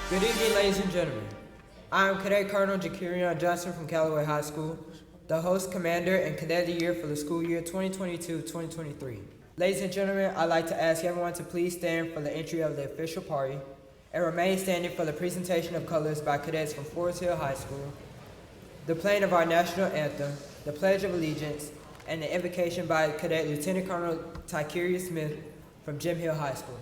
Good evening, ladies and gentlemen. I am Cadet Colonel Jakirion Johnson from Callaway High School, the host, commander, and cadet of the year for the school year 2022-2023. Ladies and gentlemen, I'd like to ask everyone to please stand for the entry of the official party and remain standing for the presentation of colors by cadets from Forest Hill High School, the playing of our national anthem, the Pledge of Allegiance, and the invocation by Cadet Lieutenant Colonel Tykeria Smith from Jim Hill High School.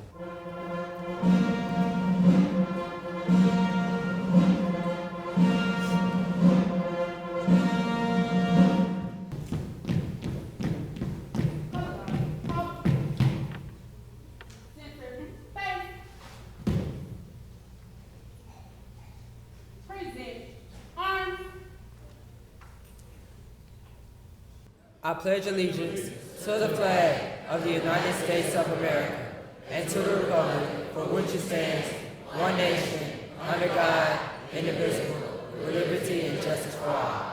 I pledge allegiance to the flag of the United States of America and to the republic for which it stands, one nation, under God, indivisible, with liberty and justice for all.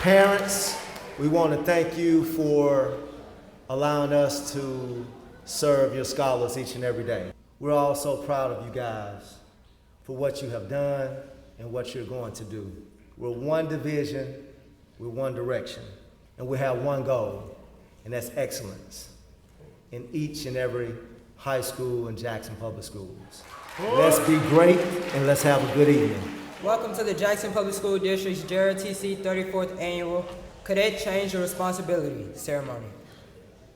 Parents, we want to thank you for allowing us to serve your scholars each and every day. We're all so proud of you guys for what you have done and what you're going to do. We're one division, we're one direction, and we have one goal, and that's excellence in each and every high school in Jackson Public Schools. Let's be great and let's have a good evening. Welcome to the Jackson Public School District's JROTC 34th Annual Cadet Change of Responsibility Ceremony.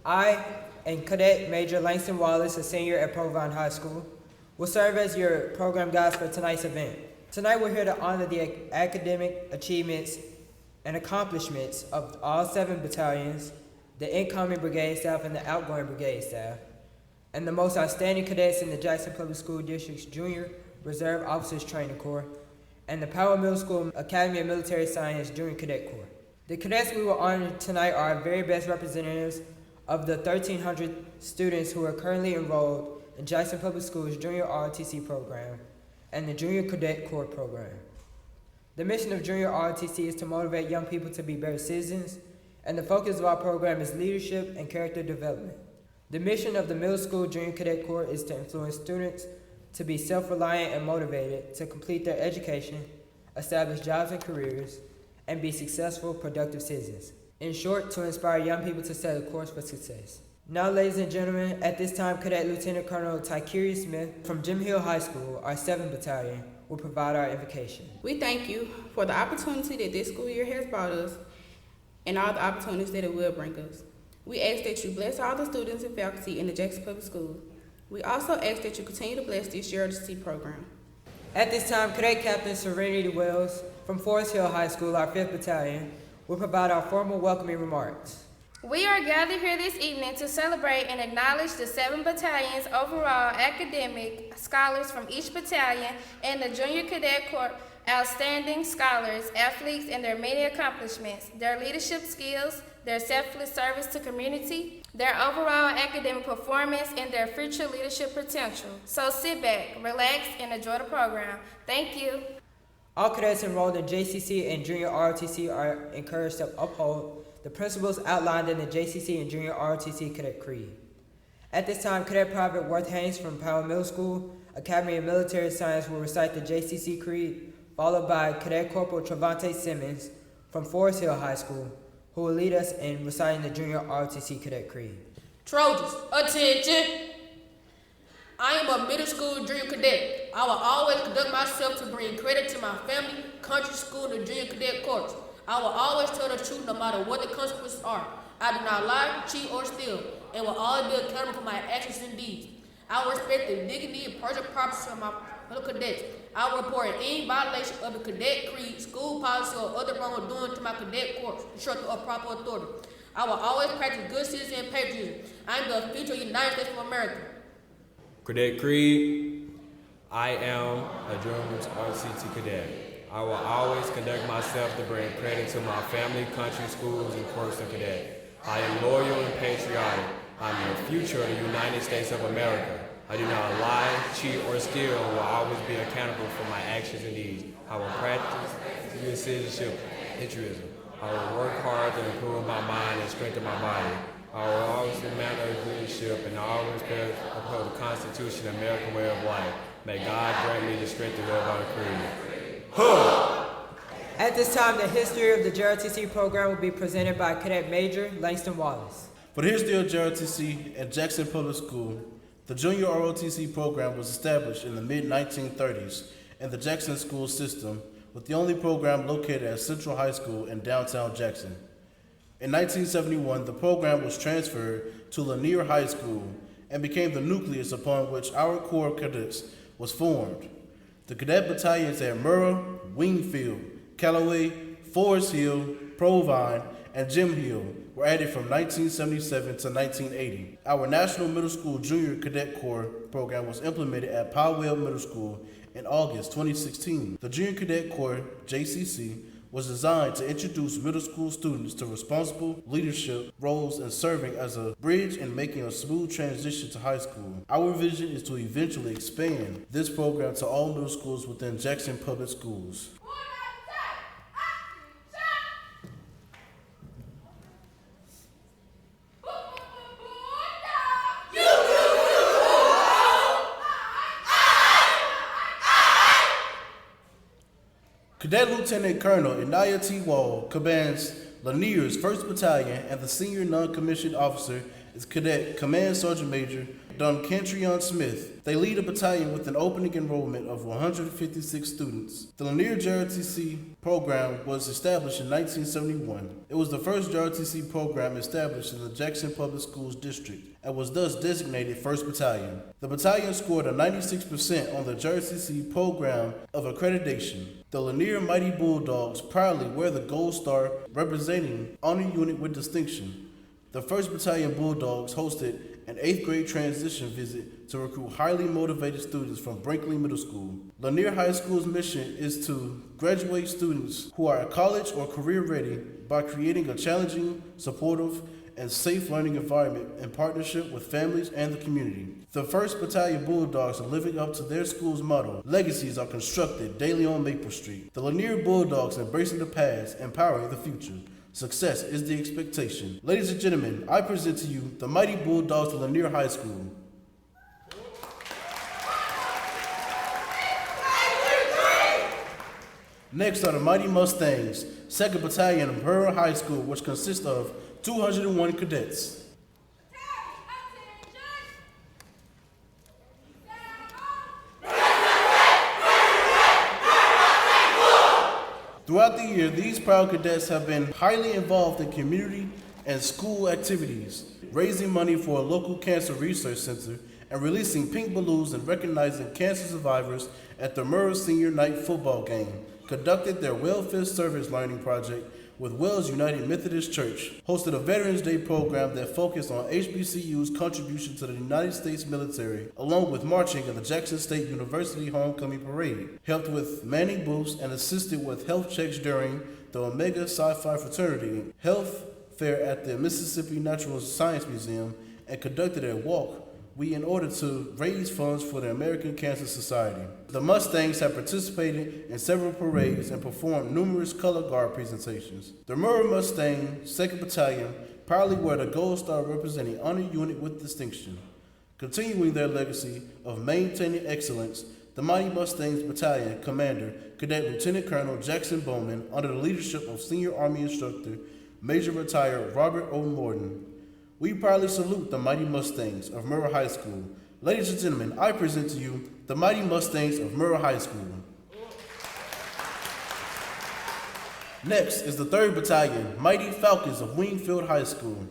I and Cadet Major Langston Wallace, a senior at Provine High School, will serve as your program guides for tonight's event. Tonight we're here to honor the academic achievements and accomplishments of all 7 battalions, the incoming brigade staff and the outgoing brigade staff, and the most outstanding cadets in the Jackson Public School District's Junior Reserve Officers Training Corps, and the Powell Middle School Academy of Military Science Junior Cadet Corps. The cadets we will honor tonight are our very best representatives of the 1,300 students who are currently enrolled in Jackson Public Schools Junior ROTC program and the Junior Cadet Corps program. The mission of Junior ROTC is to motivate young people to be better citizens, and the focus of our program is leadership and character development. The mission of the Middle School Junior Cadet Corps is to influence students to be self-reliant and motivated to complete their education, establish jobs and careers, and be successful, productive citizens. In short, to inspire young people to set a course for success. Now, ladies and gentlemen, at this time, Cadet Lieutenant Colonel Tykeria Smith from Jim Hill High School, our 7th Battalion, will provide our invocation. We thank you for the opportunity that this school year has brought us and all the opportunities that it will bring us. We ask that you bless all the students and faculty in the Jackson Public Schools. We also ask that you continue to bless this JROTC program. At this time, Cadet Captain Serenity Wells from Forest Hill High School, our 5th Battalion, will provide our formal welcoming remarks. We are gathered here this evening to celebrate and acknowledge the 7 battalions' overall academic scholars from each battalion and the Junior Cadet Corps outstanding scholars, athletes, and their many accomplishments, their leadership skills, their selfless service to community, their overall academic performance, and their future leadership potential. So sit back, relax, and enjoy the program. Thank you. All cadets enrolled in JCC and Junior ROTC are encouraged to uphold the principles outlined in the JCC and Junior ROTC Cadet Creed. At this time, Cadet Private Worth Haynes from Powell Middle School Academy of Military Science will recite the JCC Creed, followed by Cadet Corporal Travante Simmons from Forest Hill High School, who will lead us in reciting the Junior ROTC Cadet Creed. Trojans, attention! I am a middle school junior cadet. I will always conduct myself to bring credit to my family, country, school, and the junior cadet corps. I will always tell the truth no matter what the consequences are. I do not lie, cheat, or steal, and will always be accountable for my actions and deeds. I will respect the dignity and personal property of my fellow cadets. I will report any violation of the cadet creed, school policy, or other wrongdoing to my cadet corps, instructor, or proper authority. I will always practice good citizen and patriotism. I am the future of the United States of America. Cadet Creed, I am a JROTC cadet. I will always conduct myself to bring credit to my family, country, schools, and corps of cadet. I am loyal and patriotic. I am the future of the United States of America. I do not lie, cheat, or steal, and will always be accountable for my actions and deeds. I will practice good citizenship, patriotism. I will work hard to improve my mind and strengthen my body. I will always be a man of leadership and always uphold the Constitution and American way of life. May God grant me the strength to live out a creed. At this time, the history of the JROTC program will be presented by Cadet Major Langston Wallace. For the history of JROTC at Jackson Public School, the junior ROTC program was established in the mid-1930s in the Jackson school system, with the only program located at Central High School in downtown Jackson. In 1971, the program was transferred to Lanier High School and became the nucleus upon which our Corps of Cadets was formed. The cadet battalions at Murrah, Wingfield, Callaway, Forest Hill, Provine, and Jim Hill were added from 1977 to 1980. Our National Middle School Junior Cadet Corps program was implemented at Powell Middle School in August 2016. The Junior Cadet Corps, JCC, was designed to introduce middle school students to responsible leadership roles and serving as a bridge in making a smooth transition to high school. Our vision is to eventually expand this program to all middle schools within Jackson Public Schools. Cadet Lieutenant Colonel Inaya T. Wall commands Lanier's 1st Battalion, and the senior non-commissioned officer is Cadet Command Sergeant Major Duncantrion Smith. They lead a battalion with an opening enrollment of 156 students. The Lanier JROTC program was established in 1971. It was the first JROTC program established in the Jackson Public Schools District and was thus designated 1st Battalion. The battalion scored a 96% on the JROTC program of accreditation. The Lanier Mighty Bulldogs proudly wear the gold star representing honor unit with distinction. The 1st Battalion Bulldogs hosted an 8th grade transition visit to recruit highly motivated students from Brinkley Middle School. Lanier High School's mission is to graduate students who are college or career ready by creating a challenging, supportive, and safe learning environment in partnership with families and the community. The 1st Battalion Bulldogs are living up to their school's motto, legacies are constructed daily on Maple Street. The Lanier Bulldogs embracing the past, empowering the future. Success is the expectation. Ladies and gentlemen, I present to you the Mighty Bulldogs of Lanier High School. Next are the Mighty Mustangs, 2nd Battalion of Murrah High School, which consists of 201 cadets. Throughout the year, these proud cadets have been highly involved in community and school activities, raising money for a local cancer research center and releasing pink balloons and recognizing cancer survivors at the Murrah Senior Night football game, conducted their welfare service learning project with Wells United Methodist Church, hosted a Veterans Day program that focused on HBCU's contribution to the United States military, along with marching in the Jackson State University Homecoming Parade, helped with manning booths and assisted with health checks during the Omega Psi Phi Fraternity Health Fair at the Mississippi Natural Science Museum, and conducted a walk in order to raise funds for the American Cancer Society. The Mustangs have participated in several parades and performed numerous color guard presentations. The Murrah Mustang 2nd Battalion proudly wear the gold star representing honor unit with distinction. Continuing their legacy of maintaining excellence, the Mighty Mustangs Battalion Commander, Cadet Lieutenant Colonel Jackson Bowman, under the leadership of Senior Army Instructor, Major Retired Robert O. Morton. We proudly salute the Mighty Mustangs of Murrah High School. Ladies and gentlemen, I present to you the Mighty Mustangs of Murrah High School. Next is the 3rd Battalion, Mighty Falcons of Wingfield High School.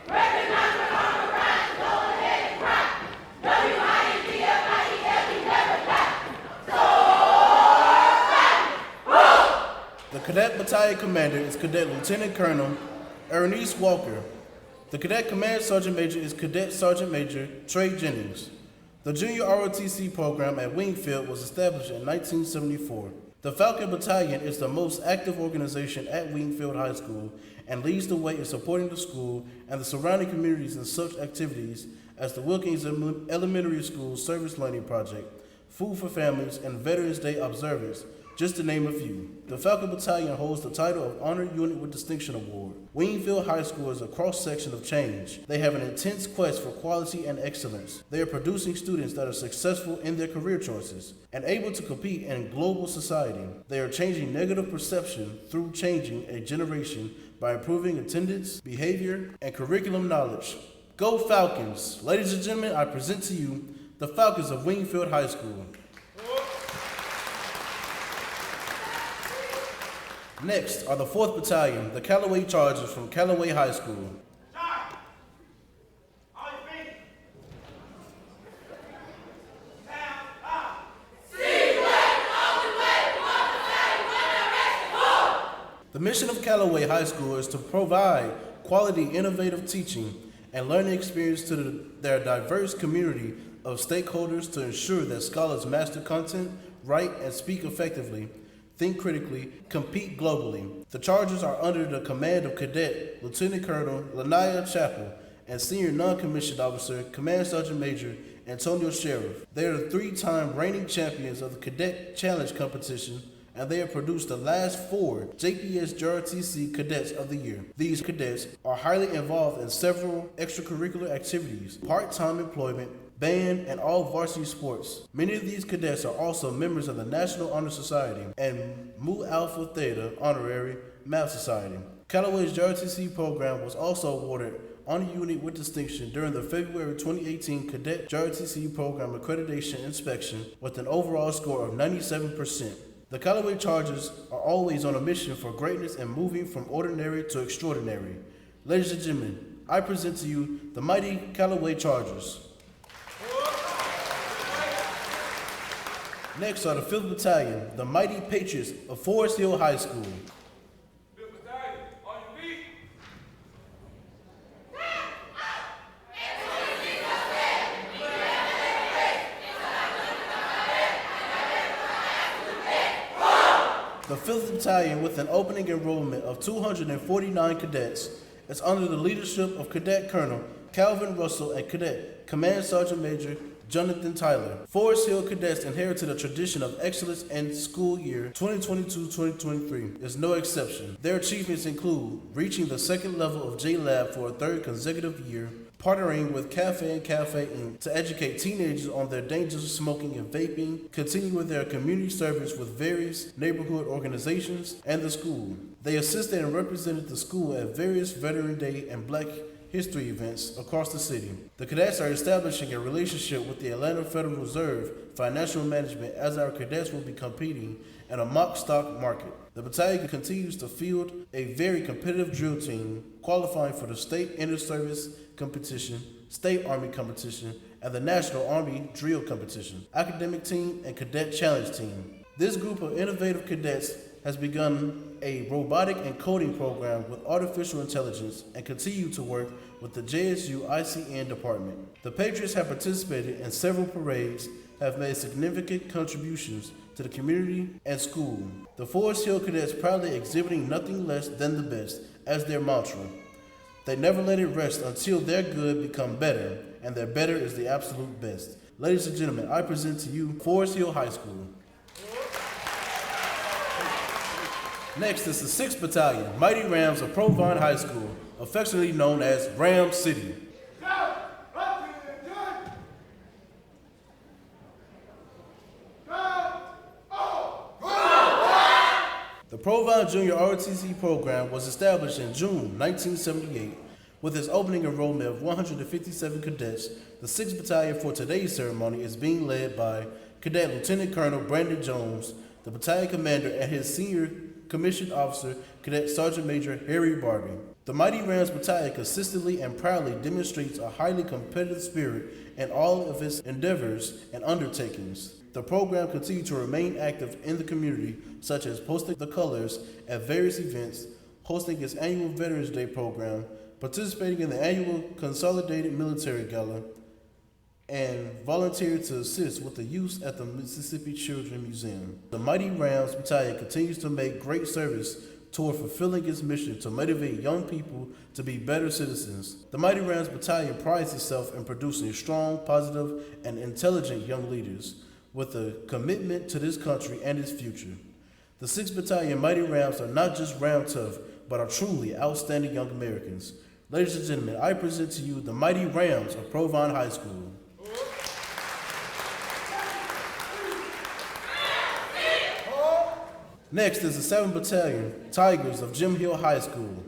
Recognize the honor battalion commander is Cadet Lieutenant Colonel Ernice Walker. The Cadet Command Sergeant Major is Cadet Sergeant Major Trey Jennings. The Junior ROTC program at Wingfield was established in 1974. The Falcon Battalion is the most active organization at Wingfield High School and leads the way in supporting the school and the surrounding communities in such activities as the Wilkins Elementary School Service Learning Project, Food for Families, and Veterans Day Observance, just to name a few. The Falcon Battalion holds the title of Honor Unit with Distinction Award. Wingfield High School is a cross-section of change. They have an intense quest for quality and excellence. They are producing students that are successful in their career choices and able to compete in global society. They are changing negative perception through changing a generation by improving attendance, behavior, and curriculum knowledge. Go Falcons! Ladies and gentlemen, I present to you the Falcons of Wingfield High School. Next are the 4th Battalion, the Callaway Chargers from Callaway High School. The mission of Callaway High School is to provide quality, innovative teaching and learning experience to their diverse community of stakeholders to ensure that scholars master content, write and speak effectively, think critically, compete globally. The Chargers are under the command of Cadet Lieutenant Colonel Lanaya Chappell and Senior Non-Commissioned Officer Command Sergeant Major Antonio Sheriff. They are the 3-time reigning champions of the Cadet Challenge competition, and they have produced the last 4 JPS JROTC Cadets of the Year. These cadets are highly involved in several extracurricular activities, part-time employment, band, and all varsity sports. Many of these cadets are also members of the National Honor Society and Mu Alpha Theta Honorary Math Society. Callaway's JROTC program was also awarded Honor Unit with Distinction during the February 2018 Cadet JROTC Program Accreditation Inspection with an overall score of 97%. The Callaway Chargers are always on a mission for greatness and moving from ordinary to extraordinary. Ladies and gentlemen, I present to you the mighty Callaway Chargers. Next are the 5th Battalion, the mighty Patriots of Forest Hill High School. 5th Battalion, on your feet. The 5th Battalion, with an opening enrollment of 249 cadets, is under the leadership of Cadet Colonel Calvin Russell and Cadet Command Sergeant Major Jonathan Tyler. Forest Hill cadets inherited a tradition of excellence, and school year 2022-2023 is no exception. Their achievements include reaching the 2nd level of J-Lab for a 3rd consecutive year, partnering with Cafe and Cafe Inc. to educate teenagers on their dangers of smoking and vaping, continuing their community service with various neighborhood organizations and the school. They assisted and represented the school at various Veteran Day and Black History events across the city. The cadets are establishing a relationship with the Atlanta Federal Reserve Financial Management as our cadets will be competing in a mock stock market. The battalion continues to field a very competitive drill team, qualifying for the State Inter-Service Competition, State Army Competition, and the National Army Drill Competition, Academic Team, and Cadet Challenge Team. This group of innovative cadets has begun a robotic and coding program with artificial intelligence and continue to work with the JSU ICN department. The Patriots have participated in several parades, have made significant contributions to the community and school. The Forest Hill cadets proudly exhibiting nothing less than the best as their mantra. They never let it rest until their good become better, and their better is the absolute best. Ladies and gentlemen, I present to you Forest Hill High School. Next is the 6th Battalion, Mighty Rams of Provine High School, affectionately known as Ram City. The Provine Junior ROTC program was established in June 1978 with its opening enrollment of 157 cadets. The 6th Battalion for today's ceremony is being led by Cadet Lieutenant Colonel Brandon Jones, the battalion commander, and his senior commissioned officer, Cadet Sergeant Major Harry Barbie. The Mighty Rams Battalion consistently and proudly demonstrates a highly competitive spirit in all of its endeavors and undertakings. The program continues to remain active in the community, such as posting the colors at various events, hosting its annual Veterans Day program, participating in the annual Consolidated Military Gala, and volunteering to assist with the youth at the Mississippi Children's Museum. The Mighty Rams Battalion continues to make great service toward fulfilling its mission to motivate young people to be better citizens. The Mighty Rams Battalion prides itself in producing strong, positive, and intelligent young leaders with a commitment to this country and its future. The 6th Battalion Mighty Rams are not just round tough, but are truly outstanding young Americans. Ladies and gentlemen, I present to you the Mighty Rams of Provine High School. Next is the 7th Battalion Tigers of Jim Hill High School.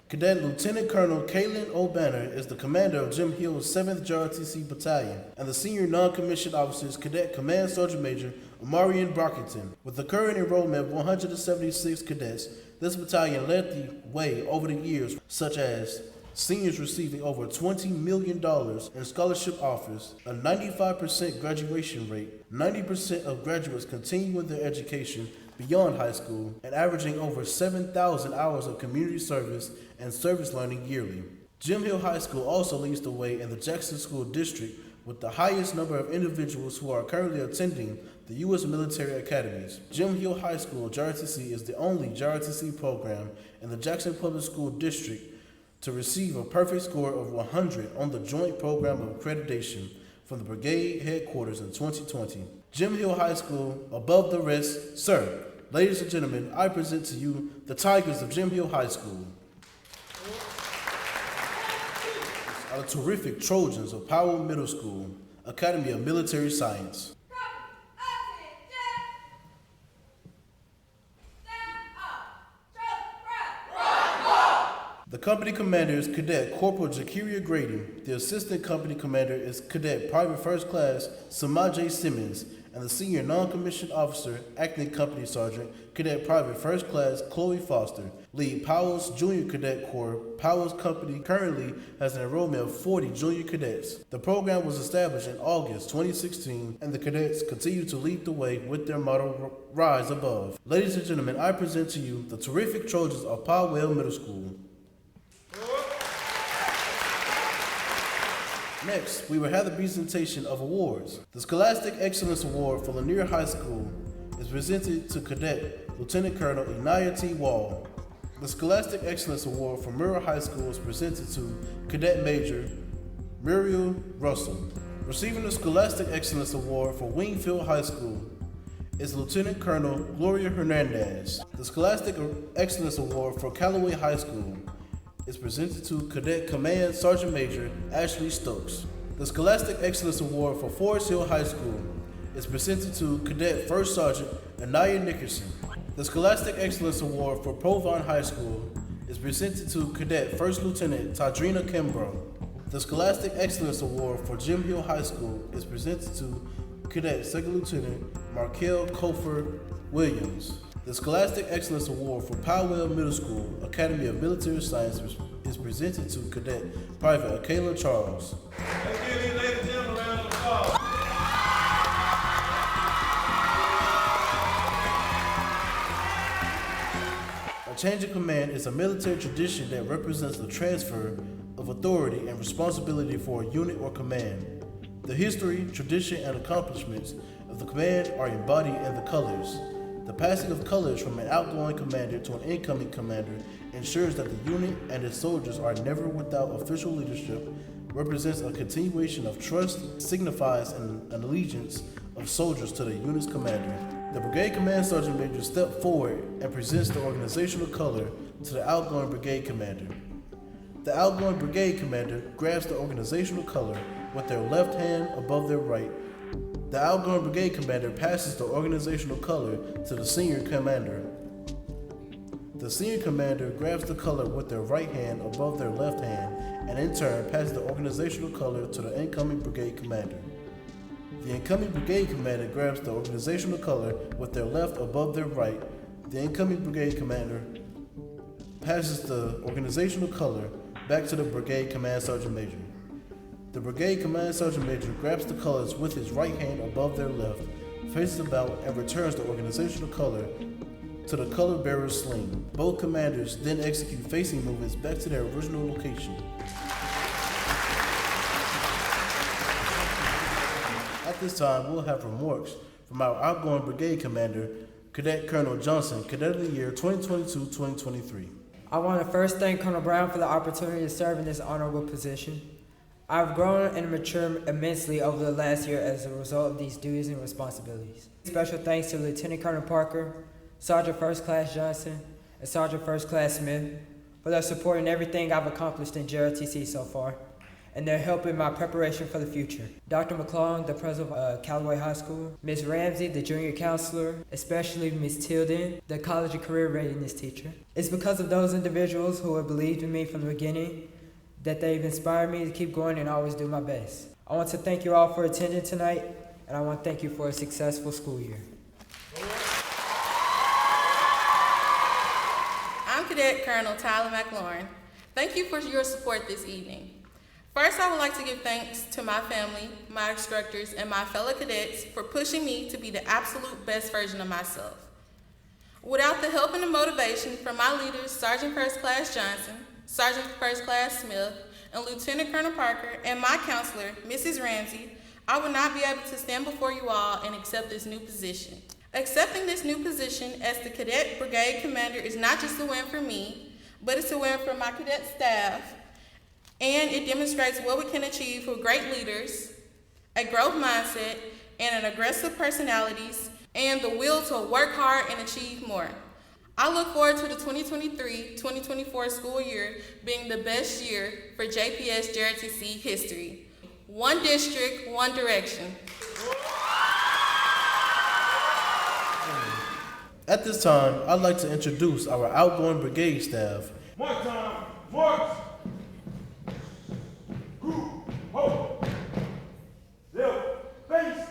Cadet Lieutenant Colonel Kaylin O'Banner is the commander of Jim Hill's 7th JROTC Battalion, and the senior non-commissioned officer is Cadet Command Sergeant Major Amarian Brockington. With the current enrollment of 176 cadets, this battalion led the way over the years, such as seniors receiving over $20 million in scholarship offers, a 95% graduation rate, 90% of graduates continuing their education beyond high school, and averaging over 7,000 hours of community service and service learning yearly. Jim Hill High School also leads the way in the Jackson School District with the highest number of individuals who are currently attending the U.S. military academies. Jim Hill High School JROTC is the only JROTC program in the Jackson Public School District to receive a perfect score of 100 on the Joint Program of Accreditation from the Brigade Headquarters in 2020. Jim Hill High School, above the rest, sir. Ladies and gentlemen, I present to you the Tigers of Jim Hill High School. Are the terrific Trojans of Powell Middle School, Academy of Military Science. The company commander is Cadet Corporal Jakiria Grady. The assistant company commander is Cadet Private First Class Samaj Simmons, and the senior non-commissioned officer, acting company sergeant, Cadet Private First Class Chloe Foster. Lead Powell's Junior Cadet Corps. Powell's company currently has an enrollment of 40 junior cadets. The program was established in August 2016, and the cadets continue to lead the way with their motto, Rise Above. Ladies and gentlemen, I present to you the terrific Trojans of Powell Middle School. Next, we will have the presentation of awards. The Scholastic Excellence Award for Lanier High School is presented to Cadet Lieutenant Colonel Inaya T. Wall. The Scholastic Excellence Award for Murrah High School is presented to Cadet Major Muriel Russell. Receiving the Scholastic Excellence Award for Wingfield High School is Lieutenant Colonel Gloria Hernandez. The Scholastic Excellence Award for Callaway High School is presented to Cadet Command Sergeant Major Ashley Stokes. The Scholastic Excellence Award for Forest Hill High School is presented to Cadet First Sergeant Anaya Nickerson. The Scholastic Excellence Award for Provine High School is presented to Cadet First Lieutenant Tadrina Kimbrough. The Scholastic Excellence Award for Jim Hill High School is presented to Cadet Second Lieutenant Markel Cofer Williams. The Scholastic Excellence Award for Powell Middle School, Academy of Military Science is presented to Cadet Private Akela Charles. Let's give these ladies and gentlemen a round of applause. A change of command is a military tradition that represents the transfer of authority and responsibility for a unit or command. The history, tradition, and accomplishments of the command are embodied in the colors. The passing of colors from an outgoing commander to an incoming commander ensures that the unit and its soldiers are never without official leadership, represents a continuation of trust, signifies an allegiance of soldiers to the unit's commander. The Brigade Command Sergeant Major steps forward and presents the organizational color to the outgoing brigade commander. The outgoing brigade commander grabs the organizational color with their left hand above their right. The outgoing brigade commander passes the organizational color to the senior commander. The senior commander grabs the color with their right hand above their left hand and in turn passes the organizational color to the incoming brigade commander. The incoming brigade commander grabs the organizational color with their left above their right. The incoming brigade commander passes the organizational color back to the brigade command sergeant major. The brigade command sergeant major grabs the colors with his right hand above their left, faces about, and returns the organizational color to the color bearer's sling. Both commanders then execute facing movements back to their original location. At this time, we'll have remarks from our outgoing brigade commander, Cadet Colonel Johnson, Cadet of the Year 2022-2023. I want to first thank Colonel Brown for the opportunity to serve in this honorable position. I've grown and matured immensely over the last year as a result of these duties and responsibilities. Special thanks to Lieutenant Colonel Parker, Sergeant First Class Johnson, and Sergeant First Class Smith for their support in everything I've accomplished in JROTC so far, and their help in my preparation for the future. Dr. McClung, the president of Callaway High School, Ms. Ramsey, the junior counselor, especially Ms. Tilden, the college and career readiness teacher. It's because of those individuals who have believed in me from the beginning that they've inspired me to keep going and always do my best. I want to thank you all for attending tonight, and I want to thank you for a successful school year. I'm Cadet Colonel Tyler McLaurin. Thank you for your support this evening. First, I would like to give thanks to my family, my instructors, and my fellow cadets for pushing me to be the absolute best version of myself. Without the help and the motivation from my leaders, Sergeant First Class Johnson, Sergeant First Class Smith, and Lieutenant Colonel Parker, and my counselor, Mrs. Ramsey, I would not be able to stand before you all and accept this new position. Accepting this new position as the Cadet Brigade Commander is not just a win for me, but it's a win for my cadet staff, and it demonstrates what we can achieve with great leaders, a growth mindset, and an aggressive personalities, and the will to work hard and achieve more. I look forward to the 2023-2024 school year being the best year for JPS JROTC history. One district, one direction. At this time, I'd like to introduce our outgoing brigade staff. March time, march! Hold! Left, face!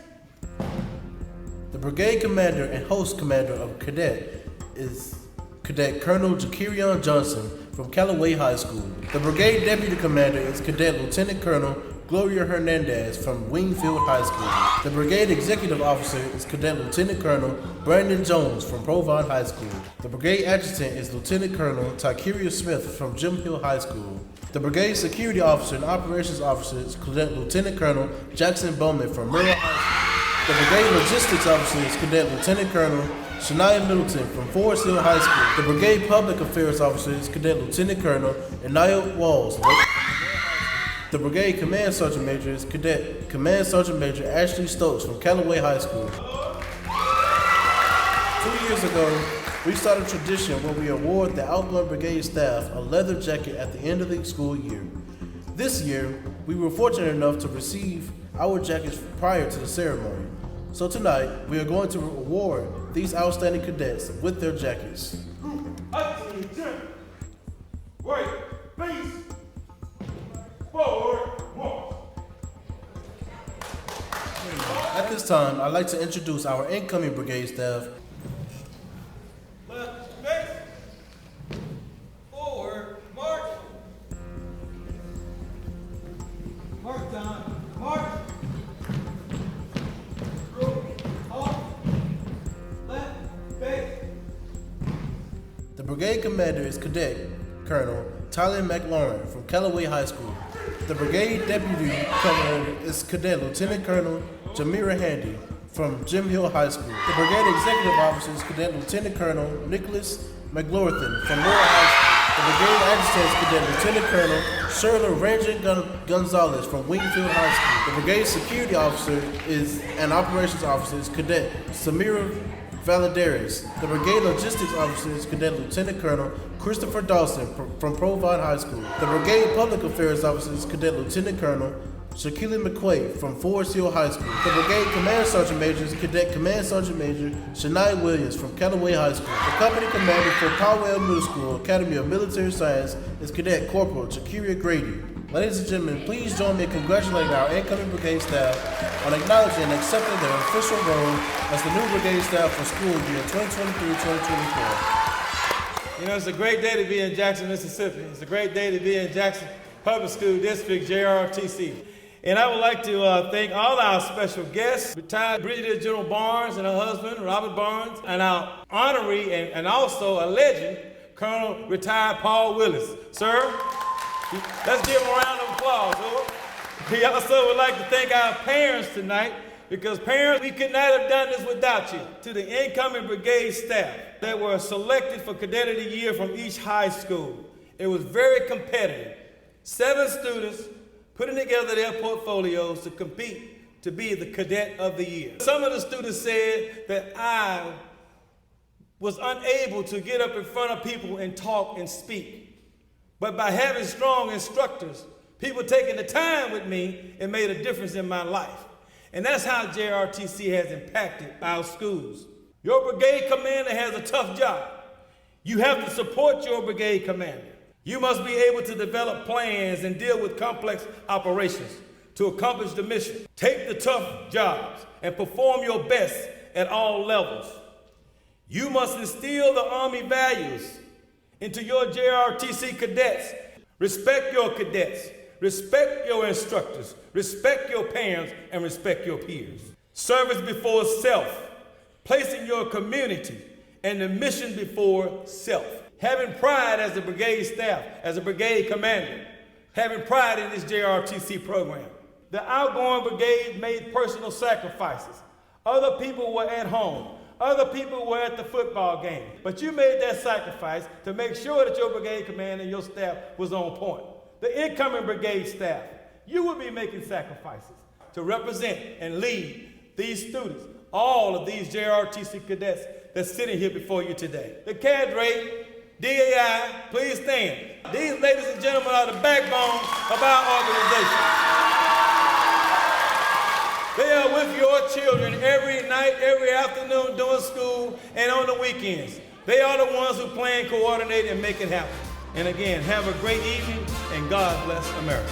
The brigade commander and host commander of Cadet is Cadet Colonel Jakirion Johnson from Callaway High School. The brigade deputy commander is Cadet Lieutenant Colonel Gloria Hernandez from Wingfield High School. The brigade executive officer is Cadet Lieutenant Colonel Brandon Jones from Provine High School. The brigade adjutant is Lieutenant Colonel Tykeria Smith from Jim Hill High School. The brigade security officer and operations officer is Cadet Lieutenant Colonel Jackson Bowman from Merrill High School. The brigade logistics officer is Cadet Lieutenant Colonel Shania Middleton from Forest Hill High School. The brigade public affairs officer is Cadet Lieutenant Colonel Anaya Walls. The brigade command sergeant major is Cadet Command Sergeant Major Ashley Stokes from Callaway High School. 2 years ago, we started a tradition where we award the outgoing brigade staff a leather jacket at the end of the school year. This year, we were fortunate enough to receive our jackets prior to the ceremony. So tonight, we are going to award these outstanding cadets with their jackets. Attention! Right, face! Forward, march! At this time, I'd like to introduce our incoming brigade staff. Left, face! Forward, march! March time, march! The brigade commander is Cadet Colonel Tyler McLaurin from Callaway High School. The brigade deputy commander is Cadet Lieutenant Colonel Jamira Handy from Jim Hill High School. The brigade executive officer is Cadet Lieutenant Colonel Nicholas McLaughlin from Laurel High School. The brigade adjutant is Cadet Lieutenant Colonel Shirley Ranger Gonzalez from Wingfield High School. The brigade security officer and operations officer is Cadet Samira Valadares. The brigade logistics officer is Cadet Lieutenant Colonel Christopher Dawson from Provine High School. The brigade public affairs officer is Cadet Lieutenant Colonel Shaquille McQuaid from Forest Hill High School. The brigade command sergeant major is Cadet Command Sergeant Major Shania Williams from Callaway High School. The company commander for Caldwell Middle School Academy of Military Science is Cadet Corporal Shakiria Grady. Ladies and gentlemen, please join me in congratulating our incoming brigade staff on acknowledging and accepting their official role as the new brigade staff for school year 2023-2024. You know, it's a great day to be in Jackson, Mississippi. It's a great day to be in Jackson Public School District, JROTC. And I would like to thank all our special guests, retired Brigadier General Barnes and her husband, Robert Barnes, and our honoree and also a legend, Colonel retired Paul Willis. Sir, let's give him a round of applause. We also would like to thank our parents tonight, because parents, we could not have done this without you. To the incoming brigade staff that were selected for Cadet of the Year from each high school. It was very competitive. 7 students putting together their portfolios to compete to be the Cadet of the Year. Some of the students said that I was unable to get up in front of people and talk and speak. But by having strong instructors, people taking the time with me, it made a difference in my life. And that's how JROTC has impacted our schools. Your brigade commander has a tough job. You have to support your brigade commander. You must be able to develop plans and deal with complex operations to accomplish the mission. Take the tough jobs and perform your best at all levels. You must instill the Army values into your JROTC cadets. Respect your cadets, respect your instructors, respect your parents, and respect your peers. Service before self, placing your community and the mission before self. Having pride as a brigade staff, as a brigade commander, having pride in this JROTC program. The Outgoing brigade made personal sacrifices. Other people were at home. Other people were at the football game. But you made that sacrifice to make sure that your brigade commander and your staff was on point. The incoming brigade staff, you will be making sacrifices to represent and lead these students, all of these JROTC cadets that's sitting here before you today. The cadre, DAI, please stand. These ladies and gentlemen are the backbone of our organization. They are with your children every night, every afternoon during school, and on the weekends. They are the ones who plan, coordinate, and make it happen. And again, have a great evening, and God bless America.